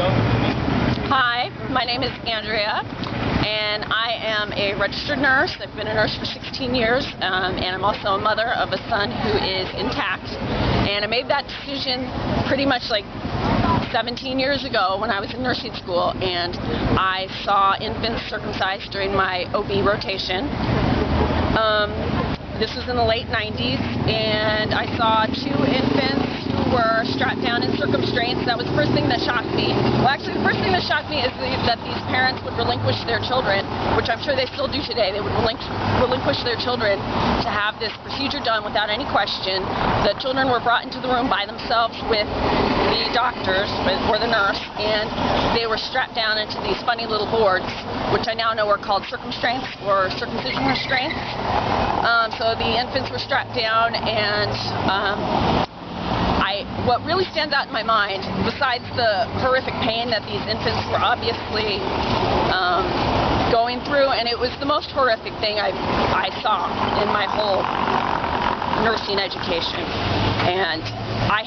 Hi, my name is Andrea, and I am a registered nurse. I've been a nurse for 16 years, and I'm also a mother of a son who is intact. And I made that decision pretty much like 17 years ago when I was in nursing school, and I saw infants circumcised during my OB rotation. This was in the late 90s, and I saw 2 infants who were strapped down in circumstraints. That was the first thing that shocked me. Well, actually, the first thing that shocked me is that these parents would relinquish their children, which I'm sure they still do today. They would relinquish their children to have this procedure done without any question. The children were brought into the room by themselves with the doctors or the nurse, and they were strapped down into these funny little boards, which I now know are called circumstraints or circumcision restraints. So the infants were strapped down, and what really stands out in my mind, besides the horrific pain that these infants were obviously going through, and it was the most horrific thing I saw in my whole nursing education. And I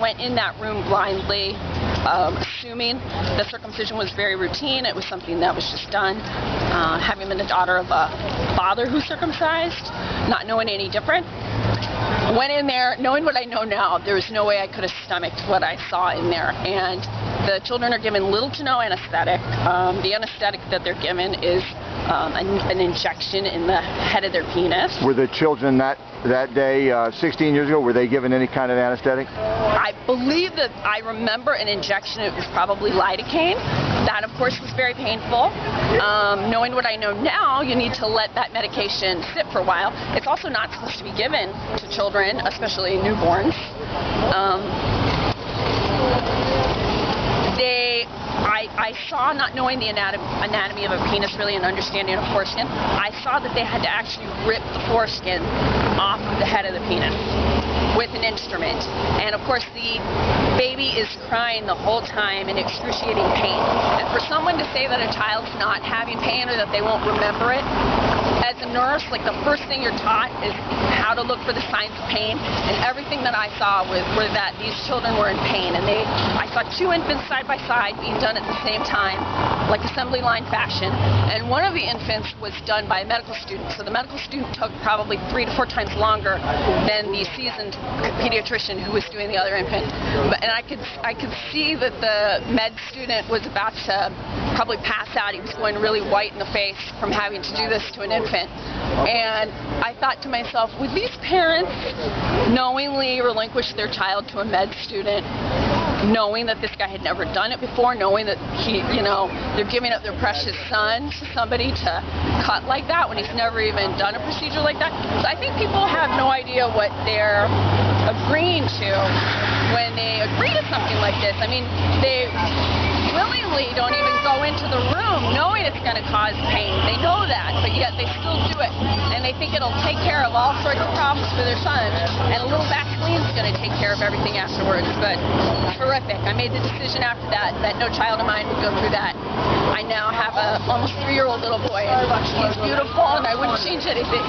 went in that room blindly, assuming the circumcision was very routine. It was something that was just done. Having been the daughter of a father who circumcised, not knowing any different. Went in there, knowing what I know now, there was no way I could have stomached what I saw in there. And the children are given little to no anesthetic. The anesthetic that they're given is an injection in the head of their penis. Were the children that day, 16 years ago, were they given any kind of anesthetic? I believe that I remember an injection. It was probably lidocaine. That, of course, was very painful. Knowing what I know now, you need to let that medication sit for a while. It's also not supposed to be given to children, especially newborns. I saw, not knowing the anatomy of a penis really and understanding of foreskin, I saw that they had to actually rip the foreskin off of the head of the penis with an instrument. And of course the baby is crying the whole time in excruciating pain. And for someone to say that a child's not having pain or that they won't remember it, as a nurse, like the first thing you're taught is how to look for the signs of pain. And everything that I saw were that these children were in pain. And I saw 2 infants side by side being done at the same time, like assembly line fashion. And one of the infants was done by a medical student. So the medical student took probably 3 to 4 times longer than the seasoned pediatrician who was doing the other infant. And I could see that the med student was about to probably pass out. He was going really white in the face from having to do this to an infant. And I thought to myself, would these parents knowingly relinquish their child to a med student, knowing that this guy had never done it before, knowing that they're giving up their precious son to somebody to cut like that when he's never even done a procedure like that? So I think people have no idea what they're agreeing to when they agree to something like this. I mean, they willingly don't even go into the room knowing it's going to cause pain. They know that, but yet they still do it. And they think it'll take care of all sorts of problems for their son, and a little Vaseline's going to take care of everything afterwards. But horrific. I made the decision after that no child of mine would go through that. I now have a almost 3-year-old little boy, and he's beautiful, and I wouldn't change anything.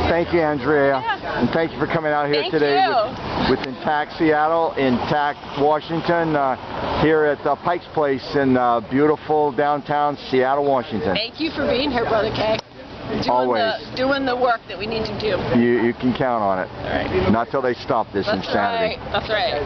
Thank you, Andrea, and thank you for coming out here today with Intact Seattle, Intact Washington, here at Pike's Place in beautiful downtown Seattle, Washington. Thank you for being here, Brother Kay. Doing the work that we need to do. You can count on it. All right. Not till they stop this insanity. That's right.